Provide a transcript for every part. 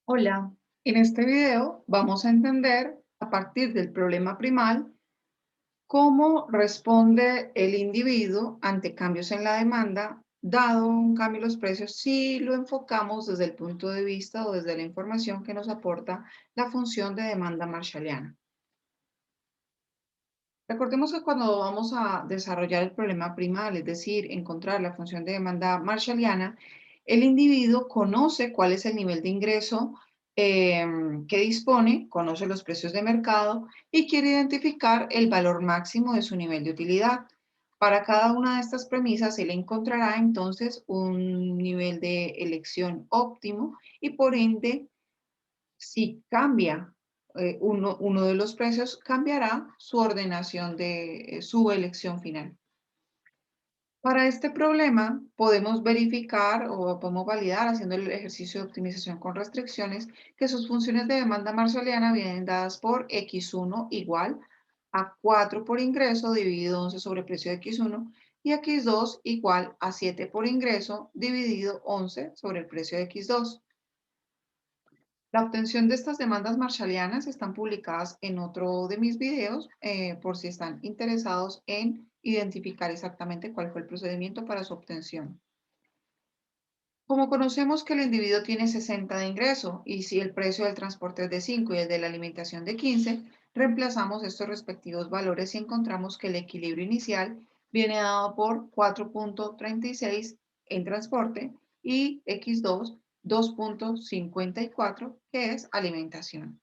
Hola, en este video vamos a entender a partir del problema primal cómo responde el individuo ante cambios en la demanda, dado un cambio en los precios, si lo enfocamos desde el punto de vista o desde la información que nos aporta la función de demanda marshalliana. Recordemos que cuando vamos a desarrollar el problema primal, es decir, encontrar la función de demanda marshalliana, el individuo conoce cuál es el nivel de ingreso que dispone, conoce los precios de mercado y quiere identificar el valor máximo de su nivel de utilidad. Para cada una de estas premisas, él encontrará entonces un nivel de elección óptimo y por ende si cambia uno de los precios, cambiará su ordenación de su elección final. Para este problema podemos verificar o podemos validar haciendo el ejercicio de optimización con restricciones que sus funciones de demanda marshalliana vienen dadas por X1 igual a 4 por ingreso dividido 11 sobre precio de X1 y X2 igual a 7 por ingreso dividido 11 sobre el precio de X2. La obtención de estas demandas marshallianas están publicadas en otro de mis videos por si están interesados en identificar exactamente cuál fue el procedimiento para su obtención. Como conocemos que el individuo tiene 60 de ingreso y si el precio del transporte es de 5 y el de la alimentación de 15, reemplazamos estos respectivos valores y encontramos que el equilibrio inicial viene dado por 4.36 en transporte y X2 2.54, que es alimentación.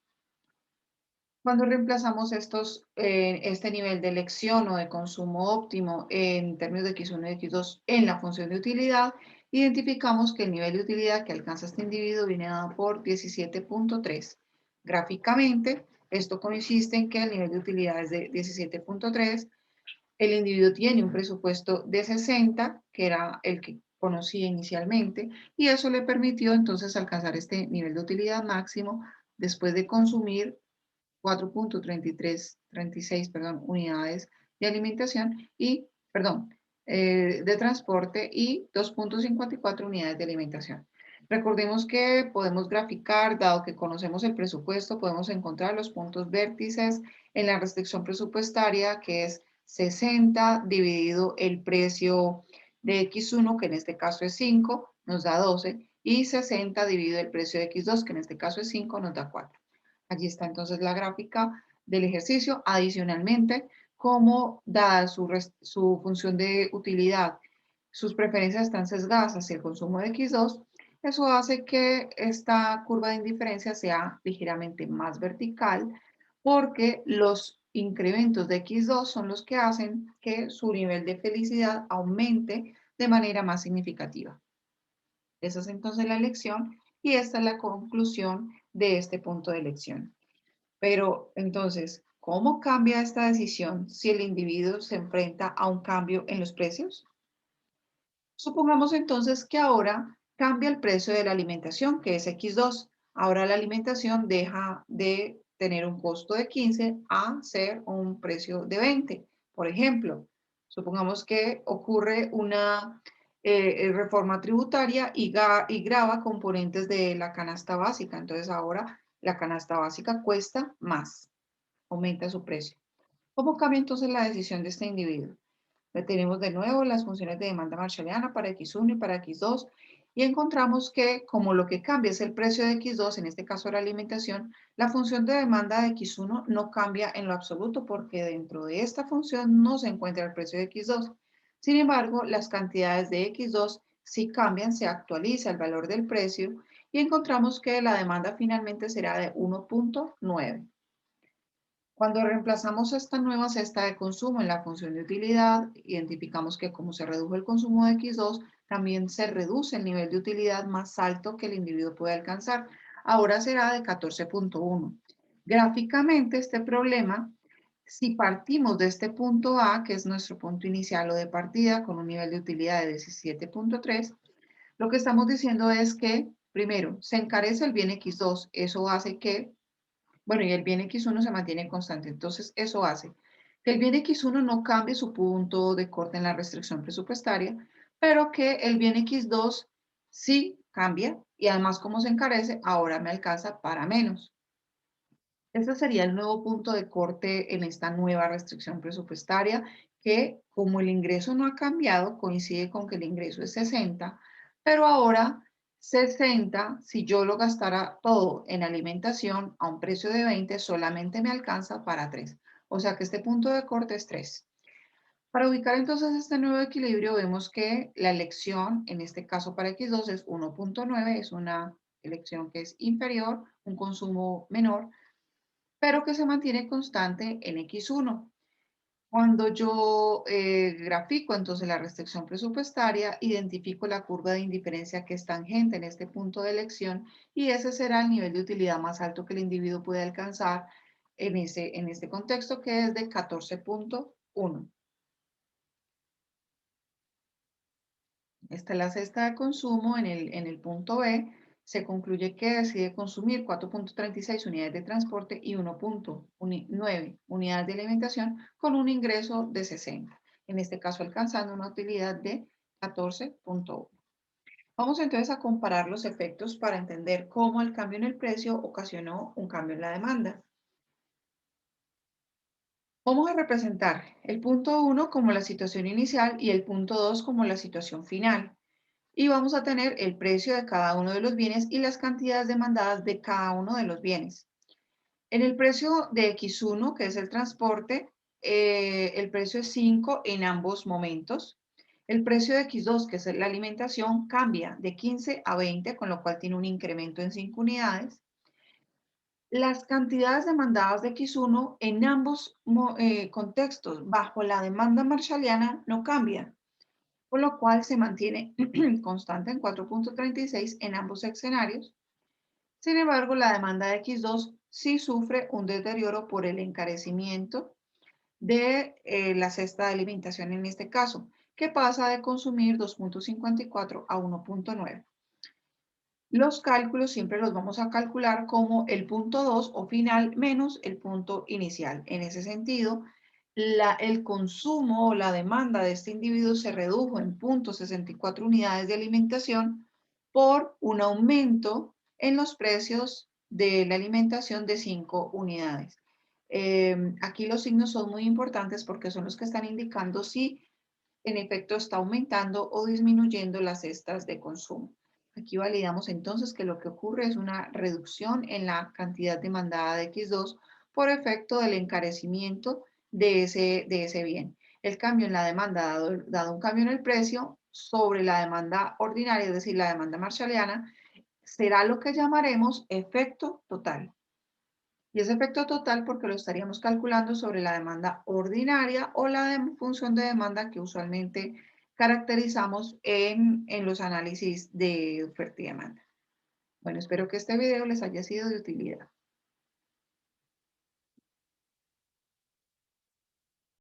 Cuando reemplazamos este nivel de elección o de consumo óptimo en términos de X1 y X2 en la función de utilidad, identificamos que el nivel de utilidad que alcanza este individuo viene dado por 17.3. Gráficamente, esto consiste en que el nivel de utilidad es de 17.3, el individuo tiene un presupuesto de 60, que era el que conocía inicialmente, y eso le permitió entonces alcanzar este nivel de utilidad máximo después de consumir 4.36, unidades de alimentación y, de transporte y 2.54 unidades de alimentación. Recordemos que podemos graficar, dado que conocemos el presupuesto, podemos encontrar los puntos vértices en la restricción presupuestaria, que es 60 dividido el precio de X1, que en este caso es 5, nos da 12, y 60 dividido el precio de X2, que en este caso es 5, nos da 4. Allí está entonces la gráfica del ejercicio. Adicionalmente, como dada su función de utilidad, sus preferencias están sesgadas hacia el consumo de X2, eso hace que esta curva de indiferencia sea ligeramente más vertical porque los incrementos de X2 son los que hacen que su nivel de felicidad aumente de manera más significativa. Esa es entonces la elección y esta es la conclusión de este punto de elección. Pero entonces, ¿cómo cambia esta decisión si el individuo se enfrenta a un cambio en los precios? Supongamos entonces que ahora cambia el precio de la alimentación, que es X2. Ahora la alimentación deja de tener un costo de 15 a ser un precio de 20. Por ejemplo, supongamos que ocurre una reforma tributaria y grava componentes de la canasta básica. Entonces ahora la canasta básica cuesta más, aumenta su precio. ¿Cómo cambia entonces la decisión de este individuo? Tenemos de nuevo las funciones de demanda marshalliana para X1 y para X2 y encontramos que como lo que cambia es el precio de X2, en este caso la alimentación, la función de demanda de X1 no cambia en lo absoluto porque dentro de esta función no se encuentra el precio de X2. Sin embargo, las cantidades de X2 sí cambian, se actualiza el valor del precio y encontramos que la demanda finalmente será de 1.9. Cuando reemplazamos esta nueva cesta de consumo en la función de utilidad, identificamos que como se redujo el consumo de X2, también se reduce el nivel de utilidad más alto que el individuo puede alcanzar. Ahora será de 14.1. Gráficamente, este problema, si partimos de este punto A, que es nuestro punto inicial o de partida, con un nivel de utilidad de 17.3, lo que estamos diciendo es que, primero, se encarece el bien X2. Eso hace que y el bien X1 se mantiene constante. Entonces, eso hace que el bien X1 no cambie su punto de corte en la restricción presupuestaria, pero que el bien X2 sí cambia y además como se encarece, ahora me alcanza para menos. Este sería el nuevo punto de corte en esta nueva restricción presupuestaria que como el ingreso no ha cambiado, coincide con que el ingreso es 60, pero ahora 60, si yo lo gastara todo en alimentación a un precio de 20, solamente me alcanza para 3. O sea que este punto de corte es 3. Para ubicar entonces este nuevo equilibrio, vemos que la elección, en este caso para X2, es 1.9, es una elección que es inferior, un consumo menor, pero que se mantiene constante en X1. Cuando yo grafico entonces la restricción presupuestaria, identifico la curva de indiferencia que es tangente en este punto de elección y ese será el nivel de utilidad más alto que el individuo puede alcanzar en este contexto, que es de 14.1. Esta es la cesta de consumo en el punto B. Se concluye que decide consumir 4.36 unidades de transporte y 1.9 unidades de alimentación con un ingreso de 60. En este caso alcanzando una utilidad de 14.1. Vamos entonces a comparar los efectos para entender cómo el cambio en el precio ocasionó un cambio en la demanda. Vamos a representar el punto 1 como la situación inicial y el punto 2 como la situación final. Y vamos a tener el precio de cada uno de los bienes y las cantidades demandadas de cada uno de los bienes. En el precio de X1, que es el transporte, el precio es 5 en ambos momentos. El precio de X2, que es la alimentación, cambia de 15 a 20, con lo cual tiene un incremento en 5 unidades. Las cantidades demandadas de X1 en ambos contextos, bajo la demanda marshalliana, no cambian, por lo cual se mantiene constante en 4.36 en ambos escenarios. Sin embargo, la demanda de X2 sí sufre un deterioro por el encarecimiento de la cesta de alimentación en este caso, que pasa de consumir 2.54 a 1.9. Los cálculos siempre los vamos a calcular como el punto 2 o final menos el punto inicial. En ese sentido, el consumo o la demanda de este individuo se redujo en 0.64 unidades de alimentación por un aumento en los precios de la alimentación de 5 unidades. Aquí los signos son muy importantes porque son los que están indicando si en efecto está aumentando o disminuyendo las cestas de consumo. Aquí validamos entonces que lo que ocurre es una reducción en la cantidad demandada de X2 por efecto del encarecimiento de ese bien. El cambio en la demanda, dado un cambio en el precio sobre la demanda ordinaria, es decir, la demanda marshalliana, será lo que llamaremos efecto total. Y ese efecto total porque lo estaríamos calculando sobre la demanda ordinaria o la función de demanda que usualmente caracterizamos en los análisis de oferta y demanda. Bueno, espero que este video les haya sido de utilidad.